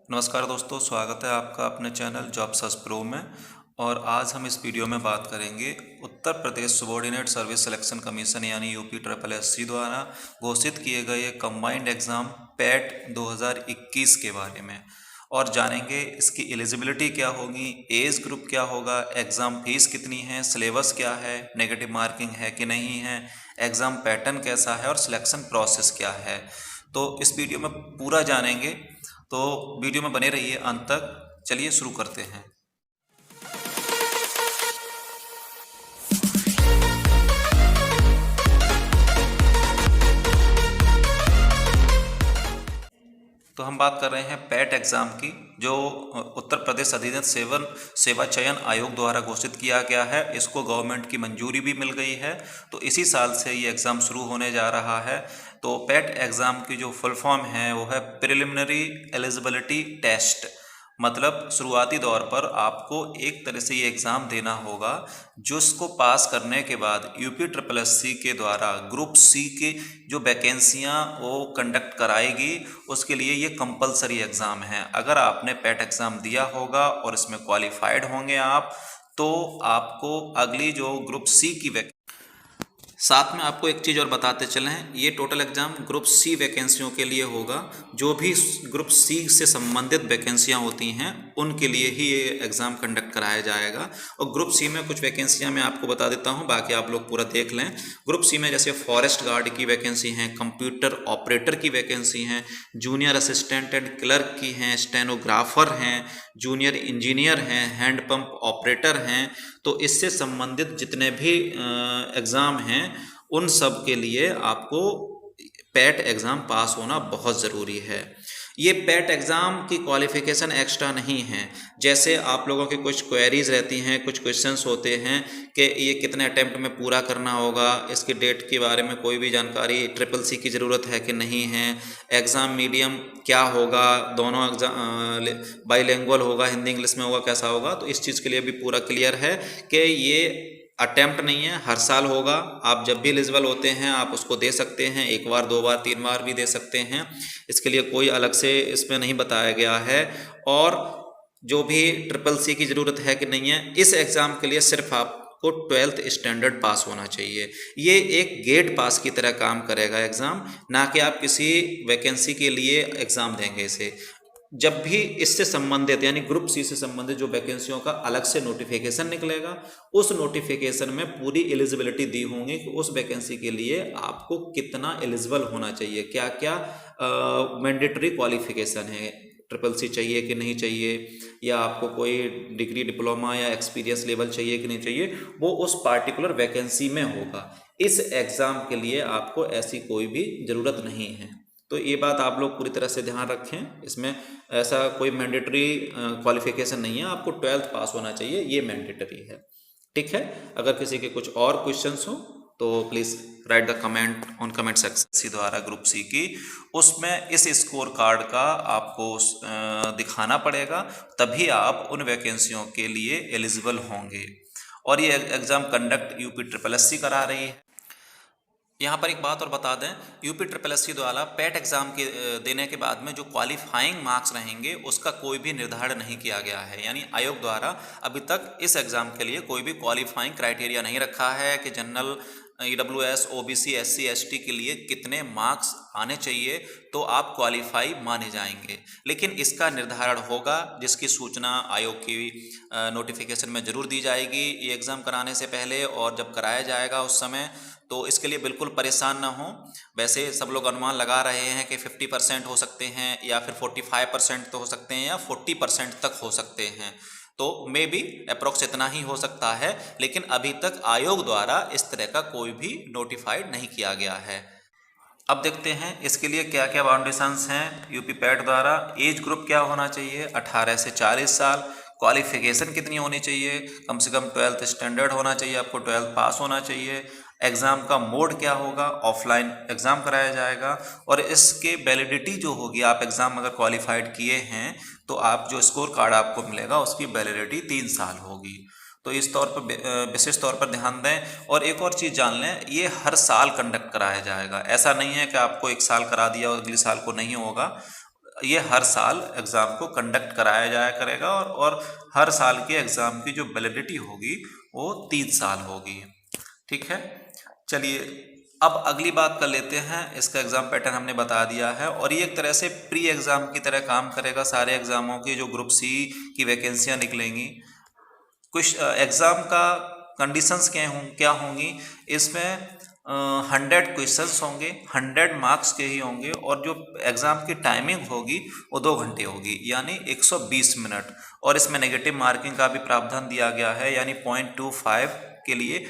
नमस्कार दोस्तों, स्वागत है आपका अपने चैनल जॉब सर्च प्रो में। और आज हम इस वीडियो में बात करेंगे Uttar Pradesh subordinate service selection commission यानी यूपी ट्रिपल एस सी द्वारा घोषित किए गए कंबाइंड एग्ज़ाम पैट 2021 के बारे में। और जानेंगे इसकी एलिजिबिलिटी क्या होगी, एज ग्रुप क्या होगा, एग्ज़ाम फीस कितनी है, सिलेबस क्या है, नेगेटिव मार्किंग है कि नहीं है, एग्ज़ाम पैटर्न कैसा है और सिलेक्शन प्रोसेस क्या है। तो इस वीडियो में पूरा जानेंगे, तो वीडियो में बने रहिए अंत तक। चलिए शुरू करते हैं। तो हम बात कर रहे हैं पैट एग्ज़ाम की, जो उत्तर प्रदेश अधिनियम सेवा चयन आयोग द्वारा घोषित किया गया है। इसको गवर्नमेंट की मंजूरी भी मिल गई है, तो इसी साल से ये एग्ज़ाम शुरू होने जा रहा है। तो पैट एग्ज़ाम की जो फुल फॉर्म है वो है प्रिलिमिनरी एलिजिबिलिटी टेस्ट। मतलब शुरुआती दौर पर आपको एक तरह से ये एग्ज़ाम देना होगा, जिसको पास करने के बाद यूपी ट्रिपल एस सी के द्वारा ग्रुप सी के जो वैकेंसियाँ वो कंडक्ट कराएगी, उसके लिए ये कंपलसरी एग्ज़ाम है। अगर आपने पैट एग्ज़ाम दिया होगा और इसमें क्वालिफाइड होंगे आप, तो आपको अगली जो ग्रुप सी की साथ में आपको एक चीज़ और बताते चलें, ये टोटल एग्ज़ाम ग्रुप सी वैकेंसियों के लिए होगा। जो भी ग्रुप सी से संबंधित वैकेंसियां होती हैं उनके लिए ही ये एग्ज़ाम कंडक्ट कराया जाएगा। और ग्रुप सी में कुछ वैकेंसियां मैं आपको बता देता हूं, बाकी आप लोग पूरा देख लें। ग्रुप सी में जैसे फॉरेस्ट गार्ड की वैकेंसी हैं, कंप्यूटर ऑपरेटर की वैकेंसी हैं, जूनियर असिस्टेंट एंड क्लर्क की हैं, स्टेनोग्राफर हैं, जूनियर इंजीनियर हैं, हैंडपंप ऑपरेटर हैं। तो इससे संबंधित जितने भी एग्ज़ाम हैं उन सब के लिए आपको पैट एग्ज़ाम पास होना बहुत ज़रूरी है। ये पैट एग्ज़ाम की क्वालिफ़िकेशन एक्स्ट्रा नहीं है। जैसे आप लोगों की कुछ क्वेरीज़ रहती हैं, कुछ क्वेश्चंस होते हैं कि ये कितने अटैम्प्ट में पूरा करना होगा, इसकी डेट के बारे में कोई भी जानकारी, ट्रिपल सी की ज़रूरत है कि नहीं है, एग्ज़ाम मीडियम क्या होगा, दोनों एग्ज़ाम बाईलिंगुअल होगा, हिंदी इंग्लिश में होगा, कैसा होगा। तो इस चीज़ के लिए भी पूरा क्लियर है कि ये अटैम्प्ट नहीं है, हर साल होगा। आप जब भी एलिजिबल होते हैं आप उसको दे सकते हैं, एक बार, दो बार, तीन बार भी दे सकते हैं। इसके लिए कोई अलग से इसमें नहीं बताया गया है। और जो भी ट्रिपल सी की ज़रूरत है कि नहीं है, इस एग्ज़ाम के लिए सिर्फ आपको 12th स्टैंडर्ड पास होना चाहिए। ये एक गेट पास की तरह काम करेगा एग्ज़ाम, ना कि आप किसी वैकेंसी के लिए एग्ज़ाम देंगे इसे। जब भी इससे संबंधित यानी ग्रुप सी से संबंधित जो वैकेंसियों का अलग से नोटिफिकेशन निकलेगा, उस नोटिफिकेशन में पूरी एलिजिबिलिटी दी होंगी कि उस वैकेंसी के लिए आपको कितना एलिजिबल होना चाहिए, क्या क्या मैंडेटरी क्वालिफिकेशन है, ट्रिपल सी चाहिए कि नहीं चाहिए, या आपको कोई डिग्री, डिप्लोमा या एक्सपीरियंस लेवल चाहिए कि नहीं चाहिए, वो उस पार्टिकुलर वैकेंसी में होगा। इस एग्ज़ाम के लिए आपको ऐसी कोई भी ज़रूरत नहीं है। तो ये बात आप लोग पूरी तरह से ध्यान रखें। इसमें ऐसा कोई मैंडेटरी क्वालिफिकेशन नहीं है, आपको 12th पास होना चाहिए, ये मैंडेटरी है। ठीक है। अगर किसी के कुछ और क्वेश्चंस हो तो please write the comment on comment section द्वारा ग्रुप सी की। उसमें इस स्कोर कार्ड का आपको दिखाना पड़ेगा, तभी आप उन वैकेंसियों के लिए एलिजिबल होंगे। और ये exam conduct UP triple S C करा रही है। यहाँ पर एक बात और बता दें, यूपी ट्रिपल एस सी द्वारा पैट एग्ज़ाम के देने के बाद में जो क्वालिफाइंग मार्क्स रहेंगे उसका कोई भी निर्धारण नहीं किया गया है। यानी आयोग द्वारा अभी तक इस एग्ज़ाम के लिए कोई भी क्वालिफाइंग क्राइटेरिया नहीं रखा है कि general, EWS, OBC, SC, ST के लिए कितने मार्क्स आने चाहिए तो आप क्वालिफाई माने जाएंगे। लेकिन इसका निर्धारण होगा, जिसकी सूचना आयोग की नोटिफिकेशन में ज़रूर दी जाएगी ये एग्ज़ाम कराने से पहले, और जब कराया जाएगा उस समय। तो इसके लिए बिल्कुल परेशान ना हो। वैसे सब लोग अनुमान लगा रहे हैं कि 50% हो सकते हैं, या फिर 45% तो हो सकते हैं, या 40% तक हो सकते हैं। तो मे बी अप्रोक्स इतना ही हो सकता है। लेकिन अभी तक आयोग द्वारा इस तरह का कोई भी नोटिफाइड नहीं किया गया है। अब देखते हैं इसके लिए क्या क्या बाउंडेशंस हैं यूपी पैट द्वारा। एज ग्रुप क्या होना चाहिए, 18 से 40 साल। क्वालिफिकेशन कितनी होनी चाहिए, कम से कम 12th स्टैंडर्ड होना चाहिए, आपको 12th पास होना चाहिए। एग्ज़ाम का मोड क्या होगा, ऑफलाइन एग्ज़ाम कराया जाएगा। और इसके वैलिडिटी जो होगी, आप एग्ज़ाम अगर क्वालिफाइड किए हैं तो आप जो स्कोर कार्ड आपको मिलेगा उसकी वैलिडिटी 3 साल होगी। तो इस तौर पर विशेष तौर पर ध्यान दें। और एक और चीज़ जान लें, ये हर साल कंडक्ट कराया जाएगा। ऐसा नहीं है कि आपको एक साल करा दिया और अगले साल को नहीं होगा। ये हर साल एग्ज़ाम को कंडक्ट कराया जाया करेगा और हर साल के एग्ज़ाम की जो वैलिडिटी होगी वो 3 साल होगी। ठीक है, चलिए अब अगली बात कर लेते हैं। इसका एग्ज़ाम पैटर्न हमने बता दिया है और ये एक तरह से प्री एग्ज़ाम की तरह काम करेगा। सारे एग्ज़ामों की जो ग्रुप सी की वैकेंसियाँ निकलेंगी, कुछ एग्ज़ाम का कंडीशंस क्या होंगी, इसमें 100 क्वेश्चंस होंगे, 100 मार्क्स के ही होंगे और जो एग्ज़ाम की टाइमिंग होगी वो 2 घंटे होगी, यानी 120 मिनट। और इसमें नेगेटिव मार्किंग का भी प्रावधान दिया गया है, यानी 0.25 के लिए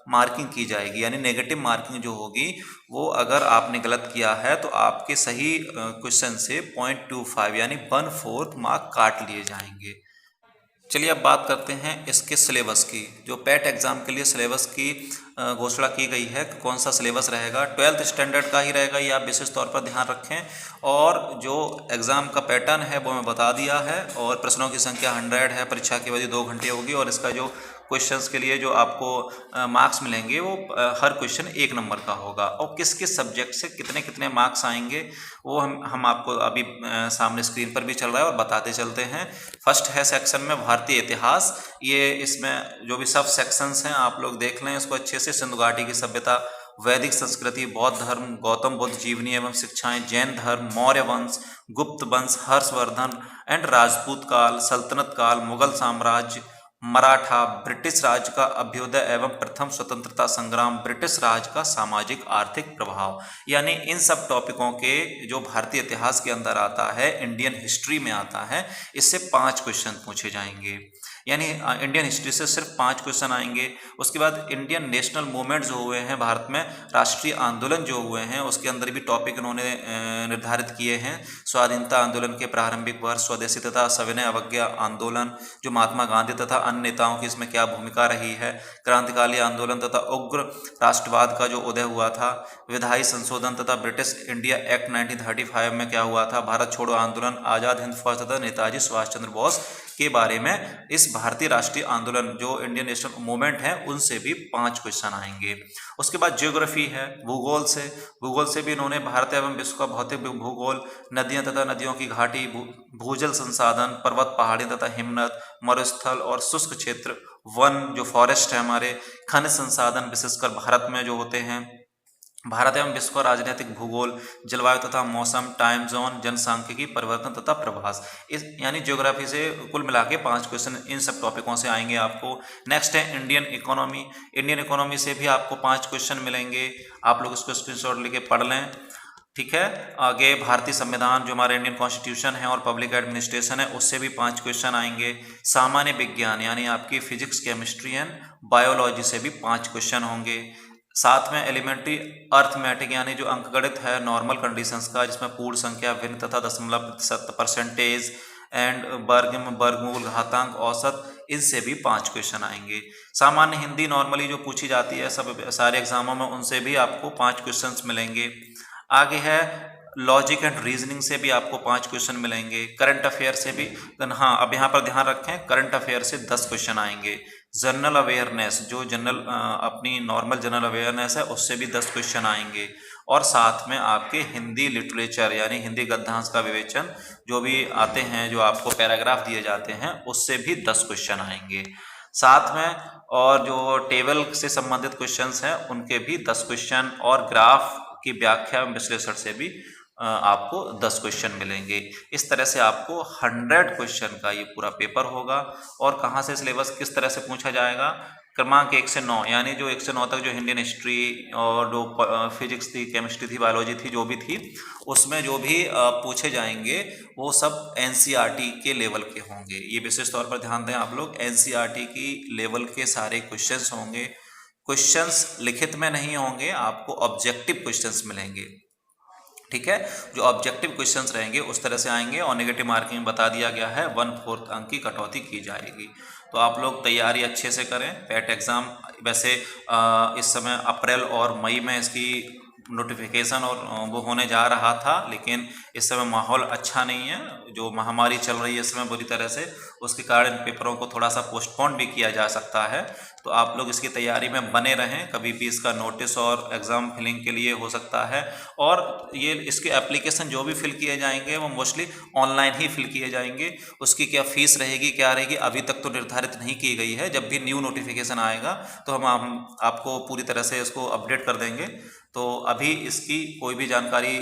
मार्किंग की जाएगी। यानी नेगेटिव मार्किंग जो होगी वो अगर आपने गलत किया है तो आपके सही क्वेश्चन से 0.25 यानी 1/4 मार्क काट लिए जाएंगे। चलिए अब बात करते हैं इसके सिलेबस की। जो पैट एग्ज़ाम के लिए सिलेबस की घोषणा की गई है, कौन सा सिलेबस रहेगा, 12th स्टैंडर्ड का ही रहेगा, ये आप विशेष तौर पर ध्यान रखें। और जो एग्ज़ाम का पैटर्न है वो मैं बता दिया है और प्रश्नों की संख्या 100 है, परीक्षा की अवधि 2 घंटे होगी और इसका जो क्वेश्चंस के लिए जो आपको मार्क्स मिलेंगे वो हर क्वेश्चन 1 नंबर का होगा। और किस किस सब्जेक्ट से कितने कितने मार्क्स आएंगे वो हम आपको अभी सामने स्क्रीन पर भी चल रहा है और बताते चलते हैं। फर्स्ट है सेक्शन में भारतीय इतिहास। ये इसमें जो भी सब सेक्शंस हैं आप लोग देख लें इसको अच्छे से। सिंधु घाटी की सभ्यता, वैदिक संस्कृति, बौद्ध धर्म, गौतम बुद्ध जीवनी एवं शिक्षाएं, जैन धर्म, मौर्य वंश, गुप्त वंश, हर्षवर्धन एंड राजपूत काल, सल्तनत काल, मुगल साम्राज्य, मराठा, ब्रिटिश राज का अभ्युदय एवं प्रथम स्वतंत्रता संग्राम, ब्रिटिश राज का सामाजिक आर्थिक प्रभाव। यानी इन सब टॉपिकों के जो भारतीय इतिहास के अंदर आता है, इंडियन हिस्ट्री में आता है, इससे 5 क्वेश्चन पूछे जाएंगे। यानी इंडियन हिस्ट्री से सिर्फ 5 क्वेश्चन आएंगे। उसके बाद इंडियन नेशनल मूवमेंट जो हुए हैं भारत में, राष्ट्रीय आंदोलन जो हुए हैं उसके अंदर भी टॉपिक इन्होंने निर्धारित किए हैं। स्वाधीनता आंदोलन के प्रारंभिक वर्ष, स्वदेशी तथा सविनय अवज्ञा आंदोलन, जो महात्मा गांधी तथा अन्य नेताओं की इसमें क्या भूमिका रही है, क्रांतिकाली आंदोलन तथा उग्र राष्ट्रवाद का जो उदय हुआ था, विधायी संशोधन तथा ब्रिटिश इंडिया एक्ट 1935 में क्या हुआ था, भारत छोड़ो आंदोलन, आज़ाद हिंद फौज तथा नेताजी सुभाष चंद्र बोस के बारे में, इस भारतीय राष्ट्रीय आंदोलन जो इंडियन नेशनल मूवमेंट है उनसे भी 5 क्वेश्चन आएंगे। उसके बाद ज्योग्राफी है, भूगोल से भी इन्होंने भारत एवं विश्व का भौतिक भूगोल, नदियां तथा नदियों की घाटी, भूजल संसाधन, पर्वत पहाड़ी तथा हिमनद, मरुस्थल और शुष्क क्षेत्र, वन जो फॉरेस्ट है हमारे, खनिज संसाधन विशेषकर भारत में जो होते हैं, भारत एवं विश्व का राजनीतिक भूगोल, जलवायु तथा मौसम, टाइम जोन, जनसांख्यिकी परिवर्तन तथा प्रभास। इस यानी ज्योग्राफी से कुल मिला के 5 क्वेश्चन इन सब टॉपिकों से आएंगे आपको। नेक्स्ट है इंडियन इकोनॉमी। इंडियन इकोनॉमी से भी आपको 5 क्वेश्चन मिलेंगे, आप लोग इसको स्क्रीनशॉट लेके पढ़ लें। ठीक है, आगे भारतीय संविधान जो हमारा इंडियन कॉन्स्टिट्यूशन है और पब्लिक एडमिनिस्ट्रेशन है उससे भी 5 क्वेश्चन आएंगे। सामान्य विज्ञान यानी आपकी फिजिक्स, केमिस्ट्री एंड बायोलॉजी से भी 5 क्वेश्चन होंगे। साथ में एलिमेंट्री अर्थमेटिक यानी जो अंकगणित है नॉर्मल कंडीशंस का, जिसमें पूर्ण संख्या, भिन्न तथा दशमलव, प्रतिशत, परसेंटेज एंड वर्गमूल, घातांक, औसत, इनसे भी 5 क्वेश्चन आएंगे। सामान्य हिंदी नॉर्मली जो पूछी जाती है सब सारे एग्जामों में, उनसे भी आपको 5 क्वेश्चन मिलेंगे। आगे है लॉजिक एंड रीजनिंग से भी आपको 5 क्वेश्चन मिलेंगे। करंट अफेयर से भी, हाँ अब यहाँ पर ध्यान रखें, करंट अफेयर से 10 क्वेश्चन आएंगे। जनरल अवेयरनेस जो अपनी नॉर्मल जनरल अवेयरनेस है उससे भी 10 क्वेश्चन आएंगे। और साथ में आपके हिंदी लिटरेचर यानी हिंदी गद्यांश का विवेचन जो भी आते हैं, जो आपको पैराग्राफ दिए जाते हैं, उससे भी 10 क्वेश्चन आएंगे। साथ में और जो टेबल से संबंधित क्वेश्चंस हैं उनके भी 10 क्वेश्चन, और ग्राफ की व्याख्या विश्लेषण से भी आपको 10 क्वेश्चन मिलेंगे। इस तरह से आपको 100 क्वेश्चन का ये पूरा पेपर होगा। और कहाँ से सिलेबस किस तरह से पूछा जाएगा, क्रमांक 1 से 9 यानी जो 1 से 9 तक जो इंडियन हिस्ट्री और जो फिजिक्स थी, केमिस्ट्री थी, बायोलॉजी थी, जो भी थी, उसमें जो भी पूछे जाएंगे वो सब एनसीईआरटी के लेवल के होंगे। ये विशेष तौर पर ध्यान दें आप लोग, एनसीईआरटी की लेवल के सारे क्वेश्चंस होंगे। क्वेश्चंस लिखित में नहीं होंगे, आपको ऑब्जेक्टिव क्वेश्चंस मिलेंगे। ठीक है, जो ऑब्जेक्टिव क्वेश्चंस रहेंगे उस तरह से आएंगे। और नेगेटिव मार्किंग में बता दिया गया है 1/4 अंक की कटौती की जाएगी। तो आप लोग तैयारी अच्छे से करें। पैट एग्ज़ाम वैसे इस समय अप्रैल और मई में इसकी नोटिफिकेशन और वो होने जा रहा था, लेकिन इस समय माहौल अच्छा नहीं है। जो महामारी चल रही है इस समय बुरी तरह से, उसके कारण पेपरों को थोड़ा सा पोस्टपोन भी किया जा सकता है। तो आप लोग इसकी तैयारी में बने रहें, कभी भी इसका नोटिस और एग्ज़ाम फिलिंग के लिए हो सकता है। और ये इसके एप्लीकेशन जो भी फिल किए जाएंगे वो मोस्टली ऑनलाइन ही फिल किए जाएंगे। उसकी क्या फ़ीस रहेगी, क्या रहेगी, अभी तक तो निर्धारित नहीं की गई है। जब भी न्यू नोटिफिकेशन आएगा तो हम आपको पूरी तरह से इसको अपडेट कर देंगे। तो अभी इसकी कोई भी जानकारी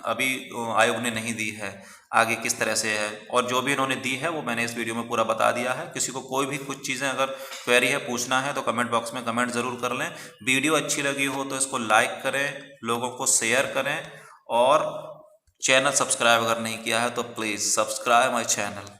अभी आयोग ने नहीं दी है आगे किस तरह से है, और जो भी इन्होंने दी है वो मैंने इस वीडियो में पूरा बता दिया है। किसी को कोई भी कुछ चीज़ें अगर क्वेरी है, पूछना है, तो कमेंट बॉक्स में कमेंट ज़रूर कर लें। वीडियो अच्छी लगी हो तो इसको लाइक करें, लोगों को शेयर करें, और चैनल सब्सक्राइब अगर नहीं किया है तो प्लीज़ सब्सक्राइब माई चैनल।